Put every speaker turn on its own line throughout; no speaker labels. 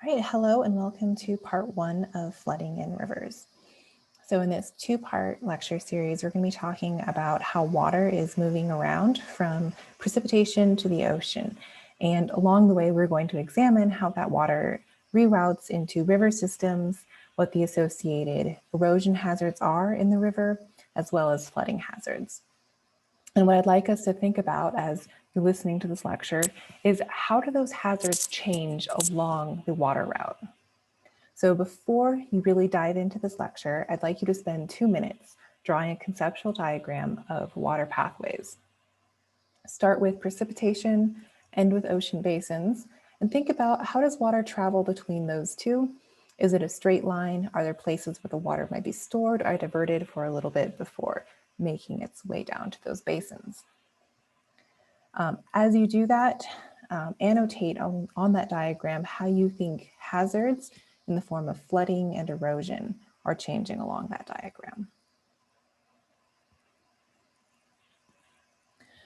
All right, hello and welcome to part one of flooding in rivers. So in this two-part lecture series, we're going to be talking about how water is moving around from precipitation to the ocean. And along the way, we're going to examine how that water reroutes into river systems, what the associated erosion hazards are in the river, as well as flooding hazards. And what I'd like us to think about as you're listening to this lecture is how do those hazards change along the water route? So before you really dive into this lecture, I'd like you to spend 2 minutes drawing a conceptual diagram of water pathways. Start with precipitation, end with ocean basins, and think about how does water travel between those two? Is it a straight line? Are there places where the water might be stored or diverted for a little bit before making its way down to those basins? As you do that, annotate on that diagram how you think hazards in the form of flooding and erosion are changing along that diagram.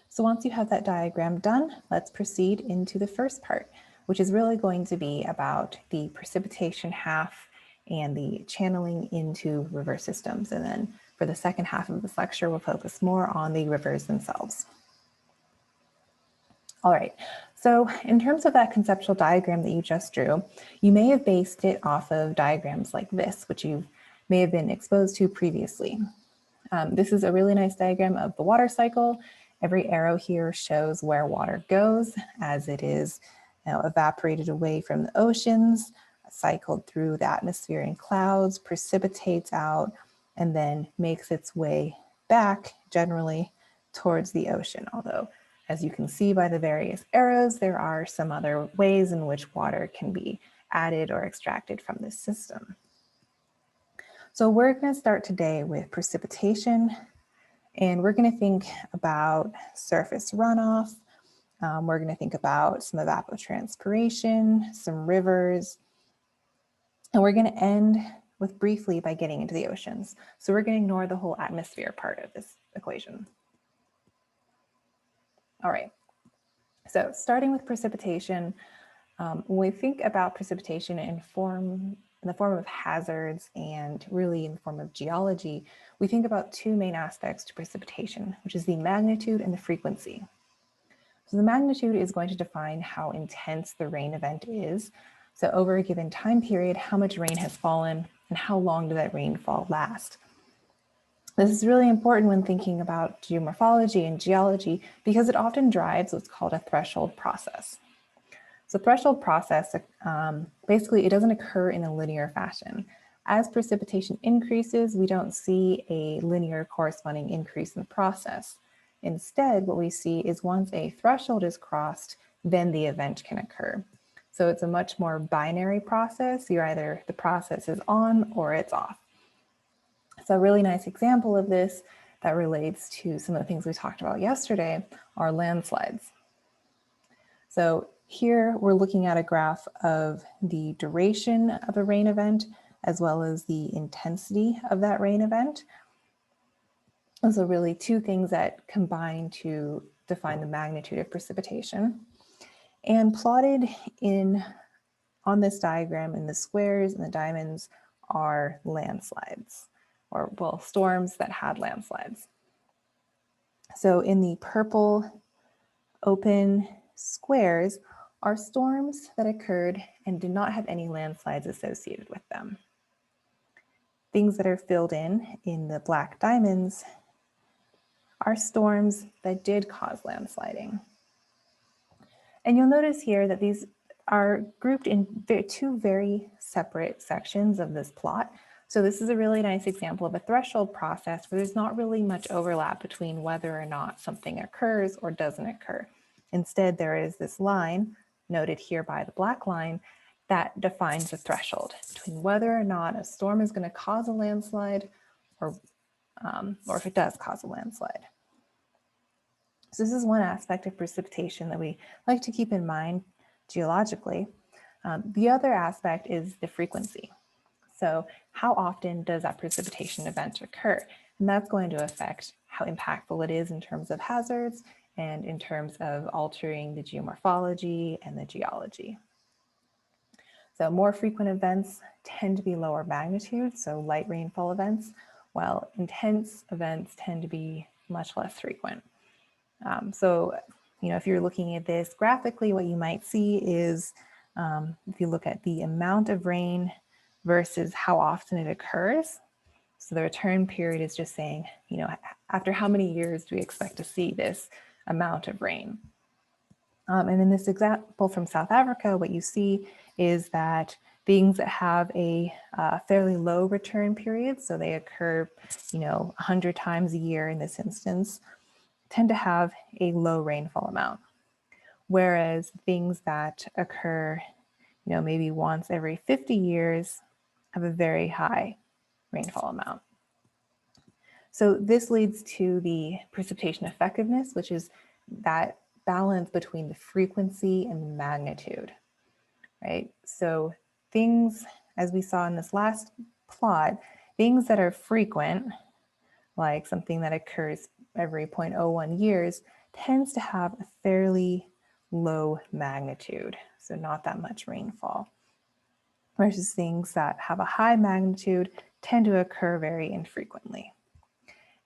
So once you have that diagram done, let's proceed into the first part, which is really going to be about the precipitation half and the channeling into river systems. And then for the second half of this lecture, we'll focus more on the rivers themselves. All right, so in terms of that conceptual diagram that you just drew, you may have based it off of diagrams like this, which you may have been exposed to previously. This is a really nice diagram of the water cycle. Every arrow here shows where water goes as it is evaporated away from the oceans, cycled through the atmosphere in clouds, precipitates out, and then makes its way back generally towards the ocean. Although, as you can see by the various arrows, there are some other ways in which water can be added or extracted from this system. So we're going to start today with precipitation, and we're going to think about surface runoff. We're going to think about some evapotranspiration, some rivers, and we're going to end with briefly by getting into the oceans. So we're going to ignore the whole atmosphere part of this equation. All right, so starting with precipitation, when we think about precipitation in the form of hazards and really in the form of geology, we think about two main aspects to precipitation, which is the magnitude and the frequency. So the magnitude is going to define how intense the rain event is. So over a given time period, how much rain has fallen and how long did that rainfall last? This is really important when thinking about geomorphology and geology because it often drives what's called a threshold process. So threshold process, basically it doesn't occur in a linear fashion. As precipitation increases, we don't see a linear corresponding increase in the process. Instead, what we see is once a threshold is crossed, then the event can occur. So it's a much more binary process. You're either the process is on or it's off. So a really nice example of this that relates to some of the things we talked about yesterday are landslides. So here we're looking at a graph of the duration of a rain event as well as the intensity of that rain event. And so really two things that combine to define the magnitude of precipitation. And plotted on this diagram in the squares and the diamonds are landslides, or well, storms that had landslides. So in the purple open squares are storms that occurred and did not have any landslides associated with them. Things that are filled in the black diamonds are storms that did cause landsliding. And you'll notice here that these are grouped in two very separate sections of this plot. So this is a really nice example of a threshold process where there's not really much overlap between whether or not something occurs or doesn't occur. Instead, there is this line, noted here by the black line, that defines the threshold between whether or not a storm is going to cause a landslide or if it does cause a landslide. So this is one aspect of precipitation that we like to keep in mind geologically. The other aspect is the frequency. So how often does that precipitation event occur? And that's going to affect how impactful it is in terms of hazards and in terms of altering the geomorphology and the geology. So more frequent events tend to be lower magnitude, so light rainfall events, while intense events tend to be much less frequent. So, if you're looking at this graphically, what you might see is if you look at the amount of rain versus how often it occurs. So the return period is just saying, after how many years do we expect to see this amount of rain? And in this example from South Africa, what you see is that things that have a fairly low return period, so they occur, 100 times a year in this instance, tend to have a low rainfall amount. Whereas things that occur, maybe once every 50 years have a very high rainfall amount. So this leads to the precipitation effectiveness, which is that balance between the frequency and the magnitude, right? So things, as we saw in this last plot, things that are frequent, like something that occurs every 0.01 years, tends to have a fairly low magnitude, so not that much rainfall. Versus things that have a high magnitude tend to occur very infrequently.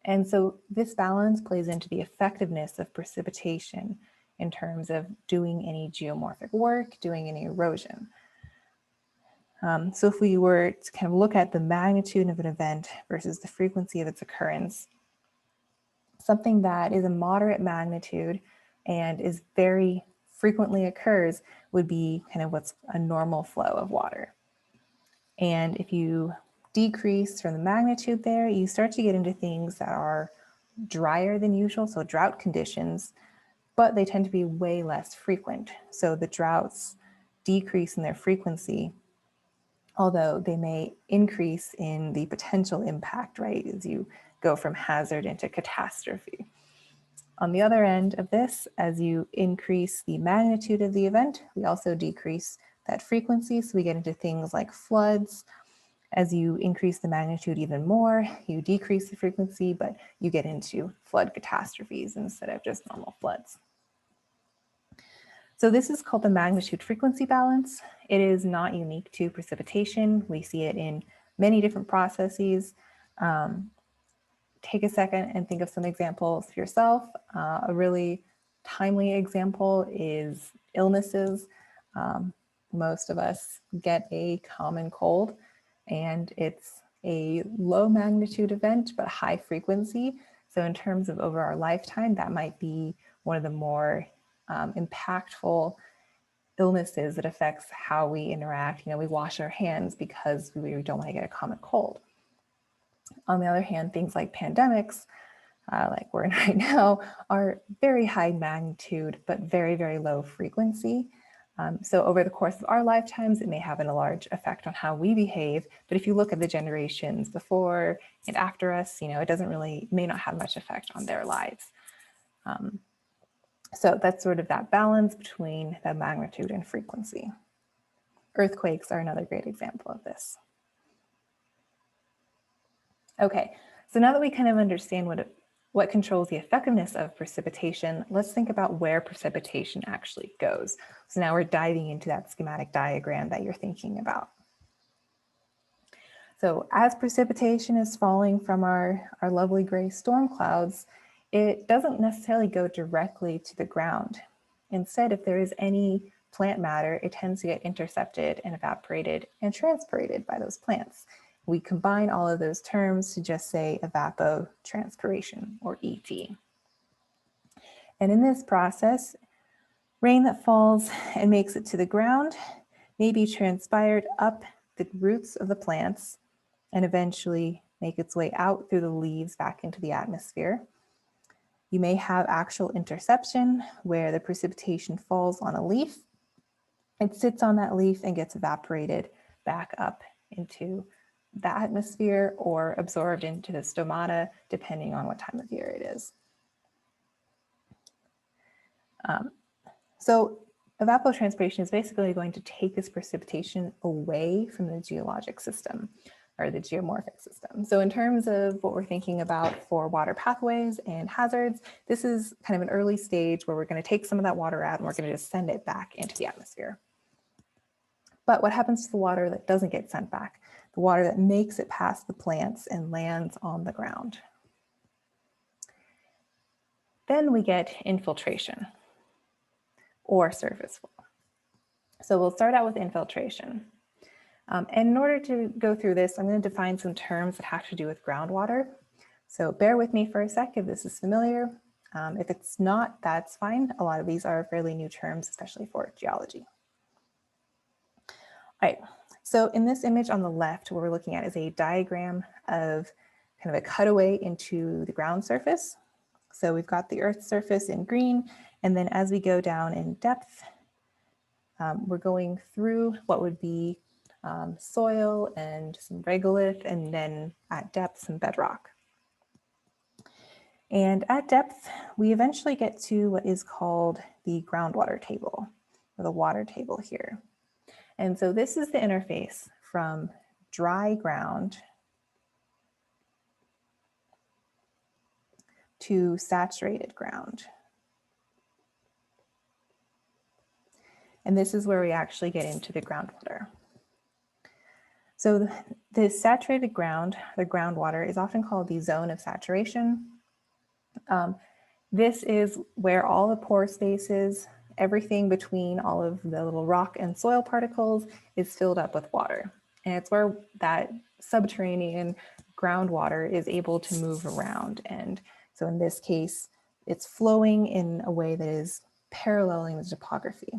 And so this balance plays into the effectiveness of precipitation in terms of doing any geomorphic work, doing any erosion. So if we were to kind of look at the magnitude of an event versus the frequency of its occurrence, something that is a moderate magnitude and is very frequently occurs would be kind of what's a normal flow of water. And if you decrease from the magnitude there, you start to get into things that are drier than usual, so drought conditions, but they tend to be way less frequent. So the droughts decrease in their frequency, although they may increase in the potential impact, right, as you go from hazard into catastrophe. On the other end of this, as you increase the magnitude of the event, we also decrease that frequency, so we get into things like floods. As you increase the magnitude even more, you decrease the frequency, but you get into flood catastrophes instead of just normal floods. So this is called the magnitude frequency balance. It is not unique to precipitation. We see it in many different processes. Take a second and think of some examples yourself. A really timely example is illnesses. Most of us get a common cold, and it's a low magnitude event, but high frequency. So in terms of over our lifetime, that might be one of the more impactful illnesses that affects how we interact. We wash our hands because we don't want to get a common cold. On the other hand, things like pandemics, like we're in right now, are very high magnitude, but very, very low frequency. So over the course of our lifetimes, it may have a large effect on how we behave. But if you look at the generations before and after us, it may not have much effect on their lives. So that's sort of that balance between the magnitude and frequency. Earthquakes are another great example of this. Okay, so now that we kind of understand what controls the effectiveness of precipitation, let's think about where precipitation actually goes. So now we're diving into that schematic diagram that you're thinking about. So as precipitation is falling from our lovely gray storm clouds, it doesn't necessarily go directly to the ground. Instead, if there is any plant matter, it tends to get intercepted and evaporated and transpirated by those plants. We combine all of those terms to just say evapotranspiration, or ET. And in this process, rain that falls and makes it to the ground may be transpired up the roots of the plants and eventually make its way out through the leaves back into the atmosphere. You may have actual interception where the precipitation falls on a leaf. It sits on that leaf and gets evaporated back up into the atmosphere or absorbed into the stomata, depending on what time of year it is. So evapotranspiration is basically going to take this precipitation away from the geologic system or the geomorphic system. So in terms of what we're thinking about for water pathways and hazards, this is kind of an early stage where we're going to take some of that water out and we're going to just send it back into the atmosphere. But what happens to the water that doesn't get sent back? The water that makes it past the plants and lands on the ground. Then we get infiltration or surface flow. So we'll start out with infiltration. And in order to go through this, I'm going to define some terms that have to do with groundwater. So bear with me for a sec if this is familiar. If it's not, that's fine. A lot of these are fairly new terms, especially for geology. All right, so in this image on the left, what we're looking at is a diagram of kind of a cutaway into the ground surface. So we've got the Earth's surface in green, and then as we go down in depth, we're going through what would be soil and some regolith, and then at depth, some bedrock. And at depth, we eventually get to what is called the groundwater table, or the water table here. And so this is the interface from dry ground to saturated ground. And this is where we actually get into the groundwater. So the saturated ground, the groundwater, is often called the zone of saturation. This is where all the pore spaces, everything between all of the little rock and soil particles is filled up with water. And it's where that subterranean groundwater is able to move around. And so in this case, it's flowing in a way that is paralleling the topography.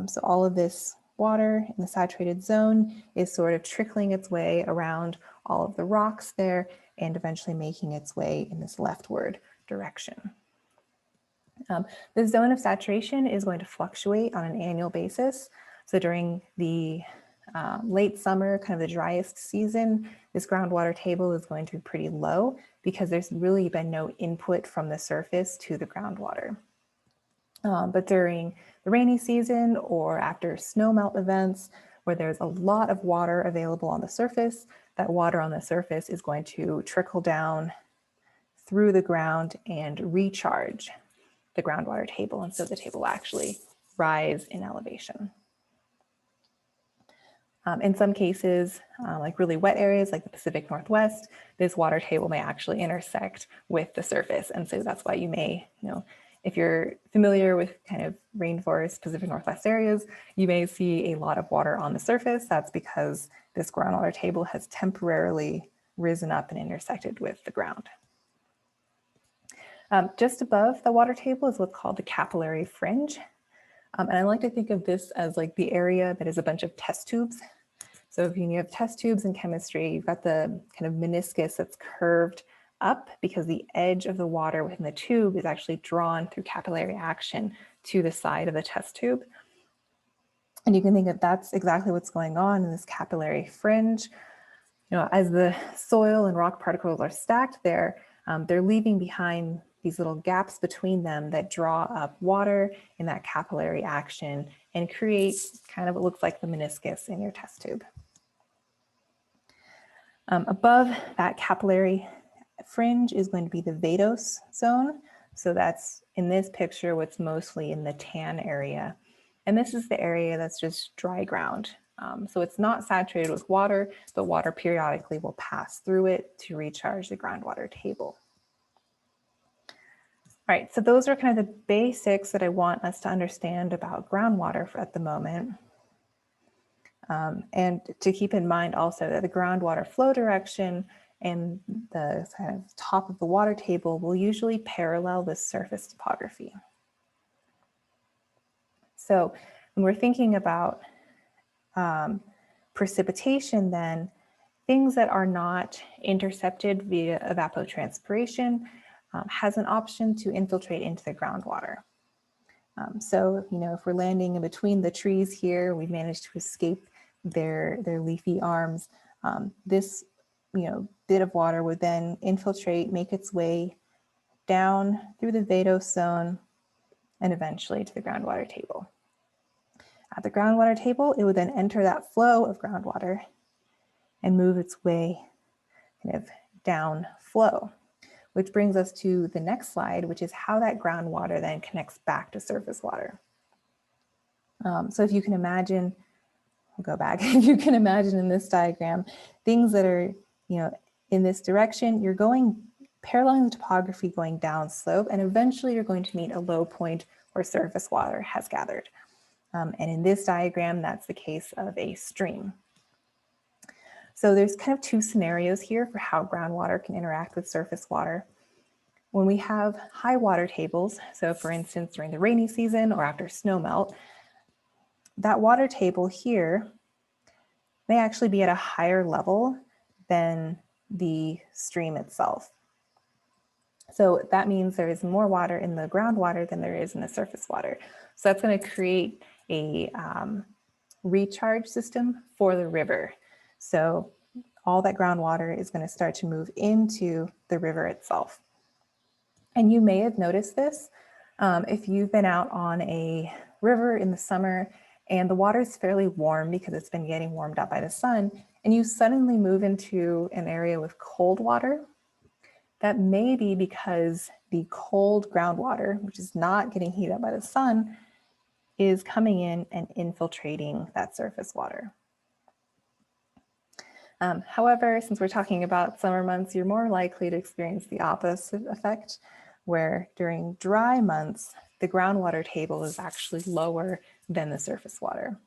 So all of this water in the saturated zone is sort of trickling its way around all of the rocks there and eventually making its way in this leftward direction. The zone of saturation is going to fluctuate on an annual basis. So during the late summer, kind of the driest season, this groundwater table is going to be pretty low because there's really been no input from the surface to the groundwater. But during the rainy season or after snowmelt events, where there's a lot of water available on the surface, that water on the surface is going to trickle down through the ground and recharge the groundwater table. And so the table will actually rise in elevation. In some cases, like really wet areas like the Pacific Northwest, this water table may actually intersect with the surface. And so that's why you may, if you're familiar with kind of rainforest, Pacific Northwest areas, you may see a lot of water on the surface. That's because this groundwater table has temporarily risen up and intersected with the ground. Just above the water table is what's called the capillary fringe. And I like to think of this as like the area that is a bunch of test tubes. So if you have test tubes in chemistry, you've got the kind of meniscus that's curved up because the edge of the water within the tube is actually drawn through capillary action to the side of the test tube. And you can think that that's exactly what's going on in this capillary fringe. As the soil and rock particles are stacked there, they're leaving behind these little gaps between them that draw up water in that capillary action and create kind of what looks like the meniscus in your test tube. Above that capillary fringe is going to be the vadose zone. So that's in this picture what's mostly in the tan area. And this is the area that's just dry ground. So it's not saturated with water, but water periodically will pass through it to recharge the groundwater table. All right, so those are kind of the basics that I want us to understand about groundwater at the moment. And to keep in mind also that the groundwater flow direction and the kind of top of the water table will usually parallel the surface topography. So when we're thinking about precipitation, then things that are not intercepted via evapotranspiration has an option to infiltrate into the groundwater. So, if we're landing in between the trees here, we've managed to escape their leafy arms. This, bit of water would then infiltrate, make its way down through the vadose zone, and eventually to the groundwater table. At the groundwater table, it would then enter that flow of groundwater and move its way kind of down flow, which brings us to the next slide, which is how that groundwater then connects back to surface water. So if you can imagine go back. If you can imagine in this diagram, things that are, in this direction, you're going paralleling the topography going down slope, and eventually you're going to meet a low point where surface water has gathered. And in this diagram, that's the case of a stream. So there's kind of two scenarios here for how groundwater can interact with surface water. When we have high water tables, so for instance, during the rainy season or after snowmelt, that water table here may actually be at a higher level than the stream itself. So that means there is more water in the groundwater than there is in the surface water. So that's going to create a recharge system for the river. So all that groundwater is going to start to move into the river itself. And you may have noticed this if you've been out on a river in the summer and the water is fairly warm because it's been getting warmed up by the sun, and you suddenly move into an area with cold water. That may be because the cold groundwater, which is not getting heated up by the sun, is coming in and infiltrating that surface water. However, since we're talking about summer months, you're more likely to experience the opposite effect, where during dry months, the groundwater table is actually lower than the surface water.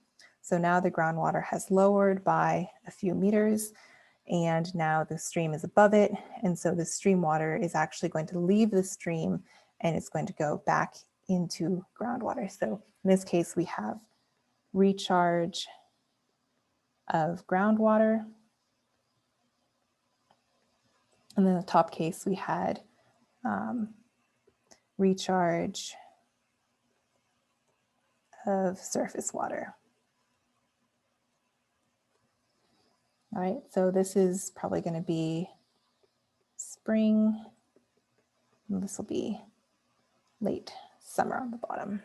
So now the groundwater has lowered by a few meters, and now the stream is above it. And so the stream water is actually going to leave the stream and it's going to go back into groundwater. So in this case, we have recharge of groundwater. And then the top case, we had recharge of surface water. All right, so this is probably going to be spring, and this will be late summer on the bottom.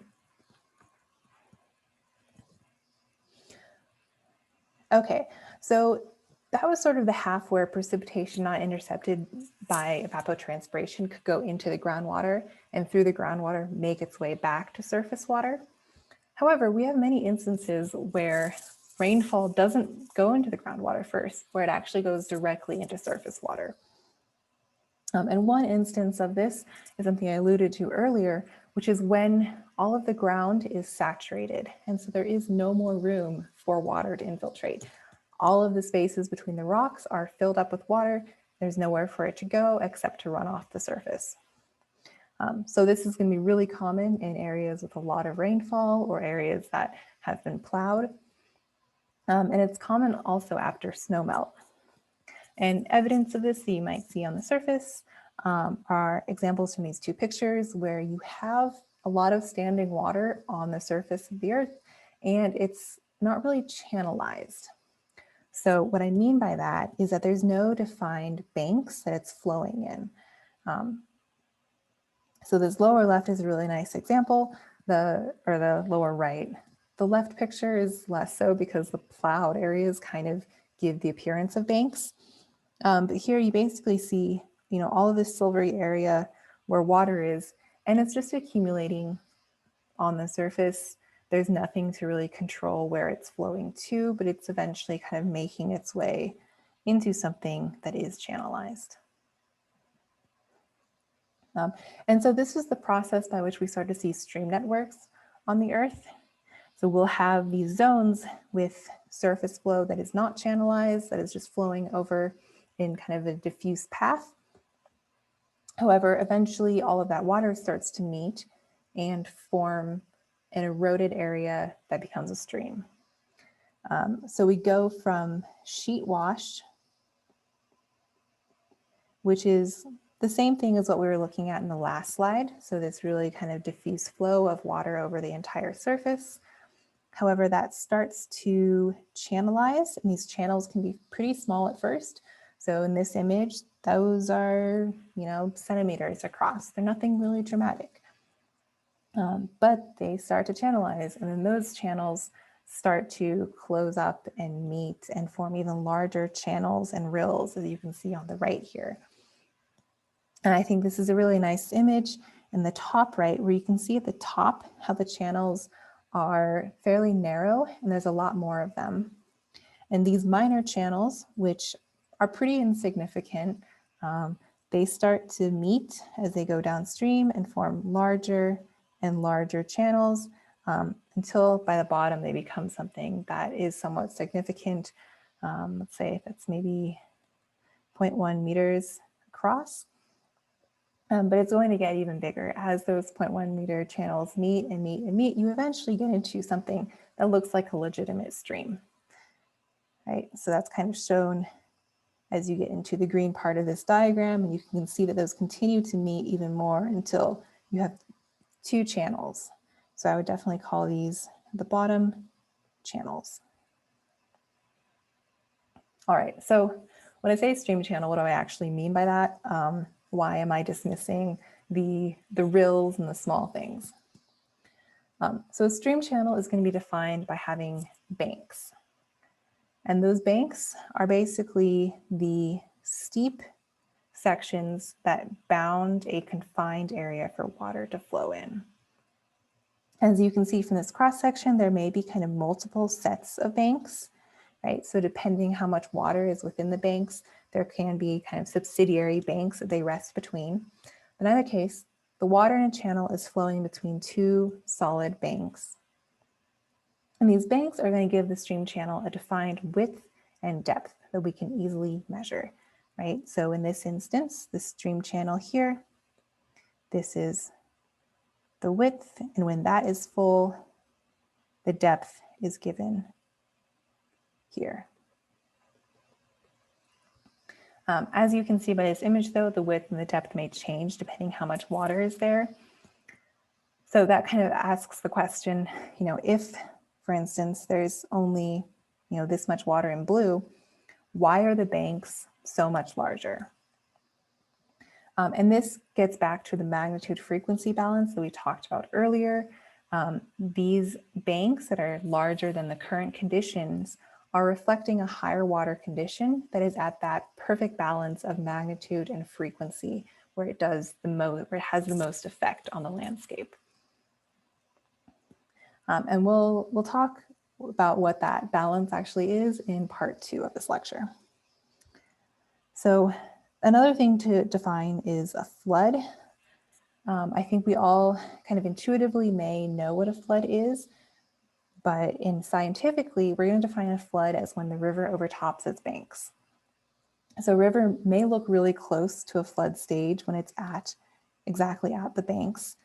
Okay, so that was sort of the half where precipitation not intercepted by evapotranspiration could go into the groundwater and through the groundwater make its way back to surface water. However, we have many instances where rainfall doesn't go into the groundwater first, where it actually goes directly into surface water. And one instance of this is something I alluded to earlier, which is when all of the ground is saturated. And so there is no more room for water to infiltrate. All of the spaces between the rocks are filled up with water. There's nowhere for it to go except to run off the surface. So this is going to be really common in areas with a lot of rainfall or areas that have been plowed. And it's common also after snowmelt. And evidence of this that you might see on the surface are examples from these two pictures where you have a lot of standing water on the surface of the earth and it's not really channelized. So what I mean by that is that there's no defined banks that it's flowing in. So this lower left is a really nice example, the lower right. The left picture is less so because the plowed areas kind of give the appearance of banks. But here you basically see, all of this silvery area where water is, and it's just accumulating on the surface. There's nothing to really control where it's flowing to, but it's eventually kind of making its way into something that is channelized. And so this is the process by which we start to see stream networks on the earth. So we'll have these zones with surface flow that is not channelized, that is just flowing over in kind of a diffuse path. However, eventually all of that water starts to meet and form an eroded area that becomes a stream. So we go from sheet wash, which is the same thing as what we were looking at in the last slide. So this really kind of diffuse flow of water over the entire surface. However, that starts to channelize, and these channels can be pretty small at first. So in this image, those are, centimeters across. They're nothing really dramatic, but they start to channelize, and then those channels start to close up and meet and form even larger channels and rills, as you can see on the right here. And I think this is a really nice image in the top right, where you can see at the top how the channels are fairly narrow, and there's a lot more of them. And these minor channels, which are pretty insignificant, they start to meet as they go downstream and form larger and larger channels until by the bottom they become something that is somewhat significant. Let's say that's maybe 0.1 meters across. But it's going to get even bigger. As those 0.1 meter channels meet and meet and meet, you eventually get into something that looks like a legitimate stream, right? So that's kind of shown as you get into the green part of this diagram, and you can see that those continue to meet even more until you have two channels. So I would definitely call these at the bottom channels. All right, so when I say stream channel, what do I actually mean by that? Why am I dismissing the rills and the small things? So a stream channel is going to be defined by having banks. And those banks are basically the steep sections that bound a confined area for water to flow in. As you can see from this cross section, there may be kind of multiple sets of banks, right? So depending how much water is within the banks, there can be kind of subsidiary banks that they rest between. But in either case, the water in a channel is flowing between two solid banks. And these banks are going to give the stream channel a defined width and depth that we can easily measure, right? So in this instance, the stream channel here, this is the width, and when that is full, the depth is given here. As you can see by this image though, the width and the depth may change depending how much water is there. So that kind of asks the question, if, for instance, there's only, this much water in blue, why are the banks so much larger? And this gets back to the magnitude frequency balance that we talked about earlier. These banks that are larger than the current conditions are reflecting a higher water condition that is at that perfect balance of magnitude and frequency where it has the most effect on the landscape. And we'll talk about what that balance actually is in part 2 of this lecture. So another thing to define is a flood. I think we all kind of intuitively may know what a flood is, but scientifically, we're going to define a flood as when the river overtops its banks. So a river may look really close to a flood stage when it's exactly at the banks,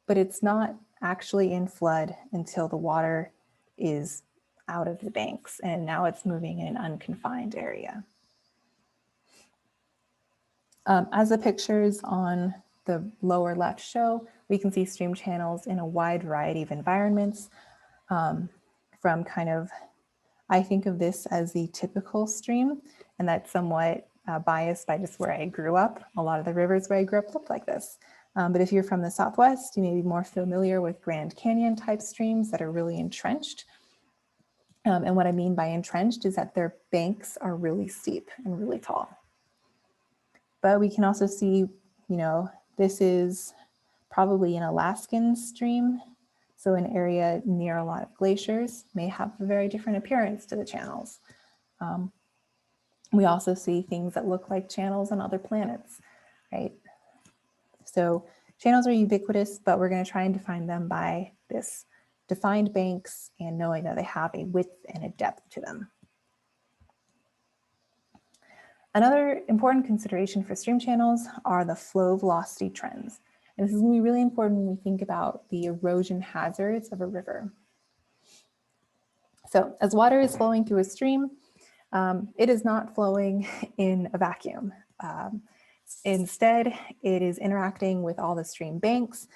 but it's not actually in flood until the water is out of the banks and now it's moving in an unconfined area. As the pictures on the lower left show, we can see stream channels in a wide variety of environments, from kind of, I think of this as the typical stream, and that's somewhat biased by just where I grew up. A lot of the rivers where I grew up looked like this. But if you're from the Southwest, you may be more familiar with Grand Canyon type streams that are really entrenched. And what I mean by entrenched is that their banks are really steep and really tall. But we can also see, this is probably an Alaskan stream. So an area near a lot of glaciers may have a very different appearance to the channels. We also see things that look like channels on other planets, right? So channels are ubiquitous, but we're going to try and define them by this defined banks and knowing that they have a width and a depth to them. Another important consideration for stream channels are the flow velocity trends. And this is going to be really important when we think about the erosion hazards of a river. So as water is flowing through a stream, it is not flowing in a vacuum. Instead, it is interacting with all the stream banks.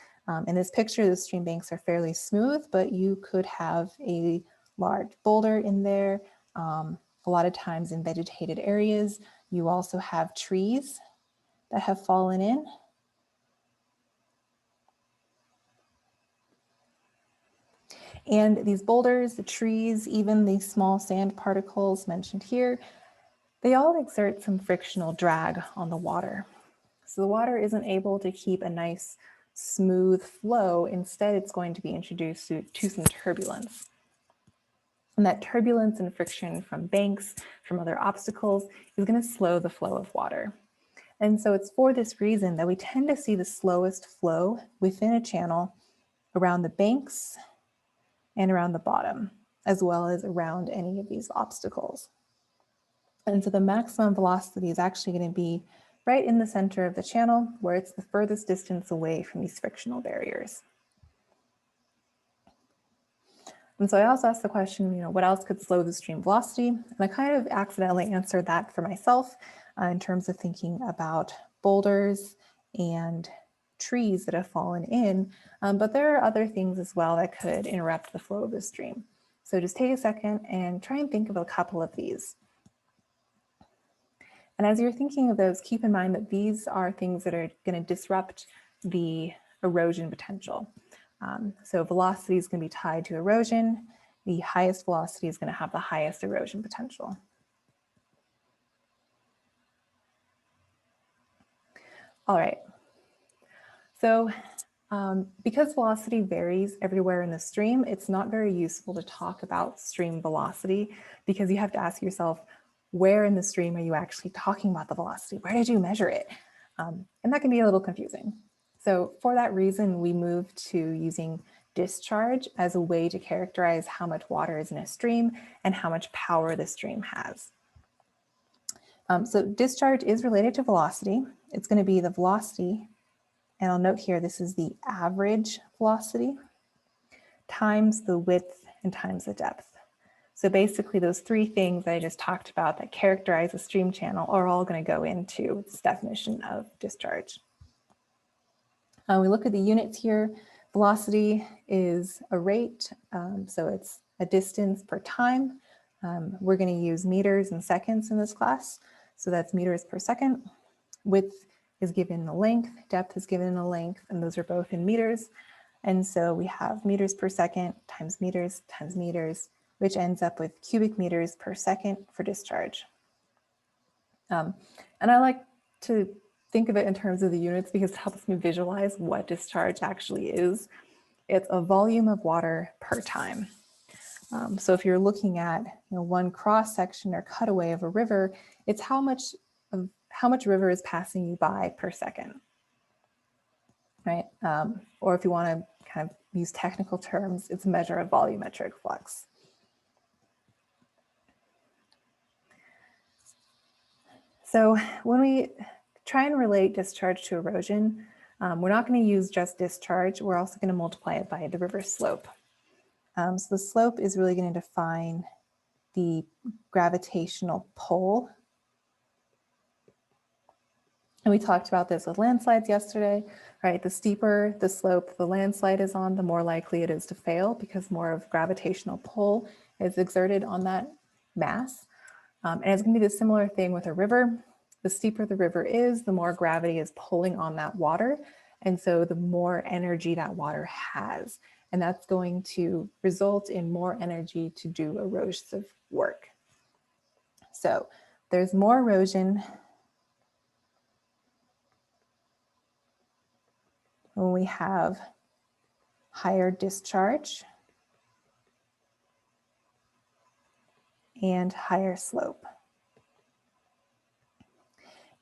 In this picture, the stream banks are fairly smooth, but you could have a large boulder in there. A lot of times in vegetated areas, you also have trees that have fallen in. And these boulders, the trees, even these small sand particles mentioned here, they all exert some frictional drag on the water. So the water isn't able to keep a nice smooth flow. Instead, it's going to be introduced to some turbulence. And that turbulence and friction from banks, from other obstacles, is going to slow the flow of water. And so it's for this reason that we tend to see the slowest flow within a channel around the banks and around the bottom, as well as around any of these obstacles. And so the maximum velocity is actually going to be right in the center of the channel, where it's the furthest distance away from these frictional barriers. And so I also asked the question, what else could slow the stream velocity? And I kind of accidentally answered that for myself in terms of thinking about boulders and trees that have fallen in, but there are other things as well that could interrupt the flow of the stream. So just take a second and try and think of a couple of these. And as you're thinking of those, keep in mind that these are things that are going to disrupt the erosion potential. So velocity is going to be tied to erosion. The highest velocity is going to have the highest erosion potential. All right. So because velocity varies everywhere in the stream, it's not very useful to talk about stream velocity, because you have to ask yourself, where in the stream are you actually talking about the velocity? Where did you measure it? And that can be a little confusing. So for that reason, we moved to using discharge as a way to characterize how much water is in a stream and how much power the stream has. So discharge is related to velocity. It's going to be the velocity, and I'll note here, this is the average velocity, times the width and times the depth. So basically those three things that I just talked about that characterize a stream channel are all going to go into this definition of discharge. We look at the units here. Velocity is a rate, so it's a distance per time. We're going to use meters and seconds in this class, so that's meters per second. Width is given in a length, depth is given in a length, and those are both in meters. And so we have meters per second times meters, which ends up with cubic meters per second for discharge. And I like to think of it in terms of the units because it helps me visualize what discharge actually is. It's a volume of water per time. So if you're looking at one cross section or cutaway of a river, it's how much river is passing you by per second, right? Or if you want to kind of use technical terms, it's a measure of volumetric flux. So when we try and relate discharge to erosion, we're not going to use just discharge. We're also going to multiply it by the river slope. So the slope is really going to define the gravitational pull. And we talked about this with landslides yesterday, right? The steeper the slope the landslide is on, the more likely it is to fail because more of gravitational pull is exerted on that mass. And it's going to be the similar thing with a river. The steeper the river is, the more gravity is pulling on that water. And so the more energy that water has. And that's going to result in more energy to do erosive work. So there's more erosion when we have higher discharge and higher slope.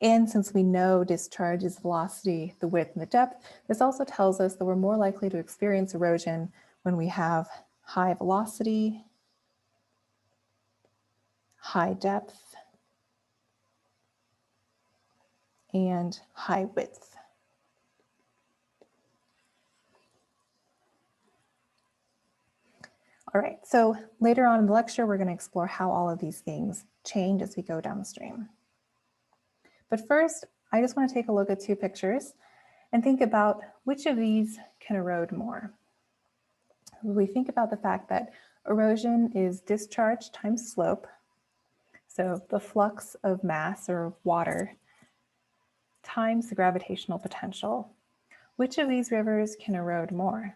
And since we know discharge is velocity, the width, and the depth, this also tells us that we're more likely to experience erosion when we have high velocity, high depth, and high width. All right, so later on in the lecture, we're going to explore how all of these things change as we go downstream. But first, I just want to take a look at two pictures and think about which of these can erode more. We think about the fact that erosion is discharge times slope. So the flux of mass or water times the gravitational potential. Which of these rivers can erode more?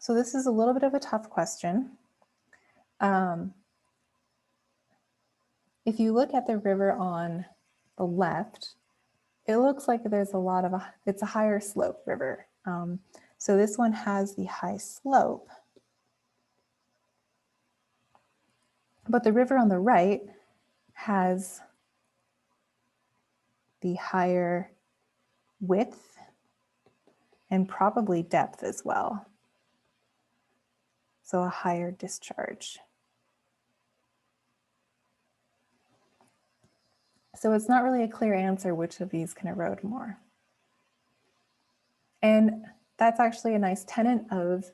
So this is a little bit of a tough question. If you look at the river on the left, it looks like there's it's a higher slope river. So this one has the high slope, but the river on the right has the higher width and probably depth as well. So a higher discharge. So it's not really a clear answer which of these can erode more. And that's actually a nice tenet of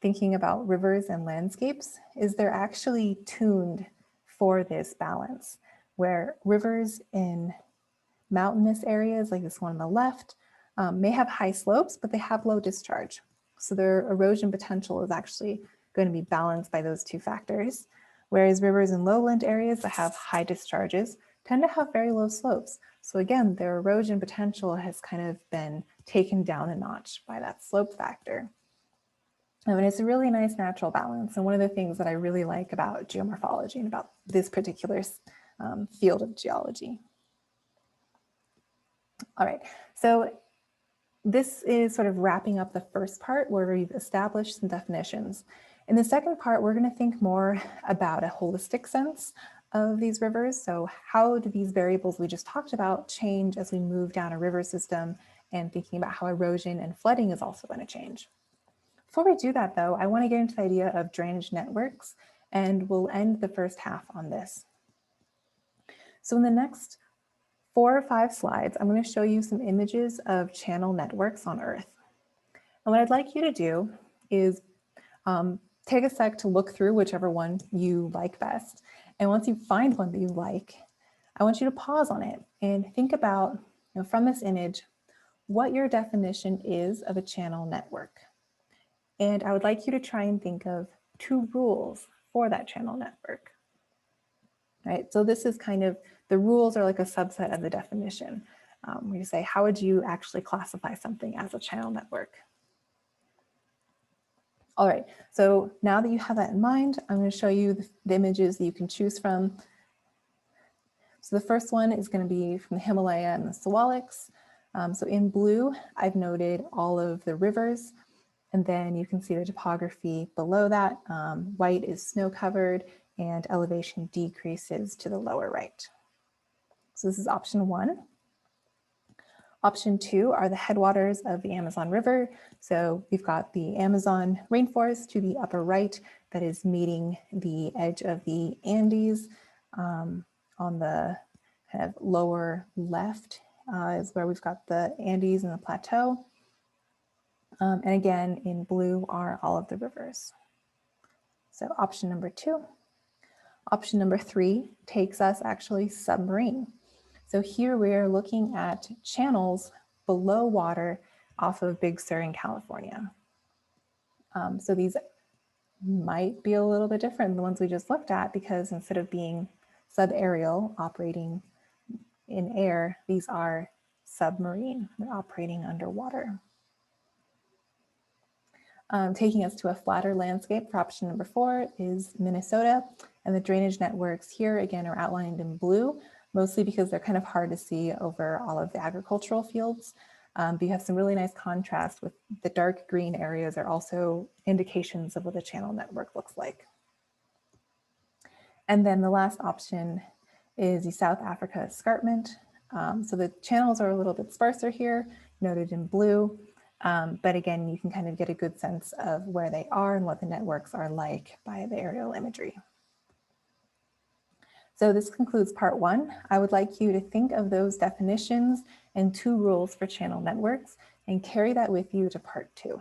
thinking about rivers and landscapes, is they're actually tuned for this balance, where rivers in mountainous areas like this one on the left may have high slopes, but they have low discharge. So their erosion potential is actually going to be balanced by those two factors. Whereas rivers in lowland areas that have high discharges tend to have very low slopes. So again, their erosion potential has kind of been taken down a notch by that slope factor. And it's a really nice natural balance. And one of the things that I really like about geomorphology and about this particular field of geology. All right, so this is sort of wrapping up the first part where we've established some definitions. In the second part, we're going to think more about a holistic sense of these rivers. So how do these variables we just talked about change as we move down a river system, and thinking about how erosion and flooding is also going to change. Before we do that though, I want to get into the idea of drainage networks, and we'll end the first half on this. So in the next 4 or 5 slides, I'm going to show you some images of channel networks on Earth. And what I'd like you to do is take a sec to look through whichever one you like best. And once you find one that you like, I want you to pause on it and think about, from this image, what your definition is of a channel network. And I would like you to try and think of 2 rules for that channel network. Right, so this is kind of, the rules are like a subset of the definition. Where you say, how would you actually classify something as a channel network? All right, so now that you have that in mind, I'm going to show you the images that you can choose from. So the first one is going to be from the Himalaya and the Sewaliks. So in blue, I've noted all of the rivers, and then you can see the topography below that. White is snow-covered, and elevation decreases to the lower right. So this is option 1. Option 2 are the headwaters of the Amazon River. So we've got the Amazon rainforest to the upper right that is meeting the edge of the Andes. On the kind of lower left is where we've got the Andes and the plateau. And again, in blue are all of the rivers. So option number 2. Option number 3 takes us actually submarine. So here we are looking at channels below water off of Big Sur in California. So these might be a little bit different than the ones we just looked at, because instead of being subaerial, operating in air, these are submarine, they're operating underwater. Taking us to a flatter landscape for option number 4 is Minnesota, and the drainage networks here again are outlined in blue, mostly because they're kind of hard to see over all of the agricultural fields. But you have some really nice contrast with the dark green areas are also indications of what the channel network looks like. And then the last option is the South Africa escarpment. So the channels are a little bit sparser here, noted in blue. But again, you can kind of get a good sense of where they are and what the networks are like by the aerial imagery. So this concludes part 1. I would like you to think of those definitions and 2 rules for channel networks and carry that with you to part 2.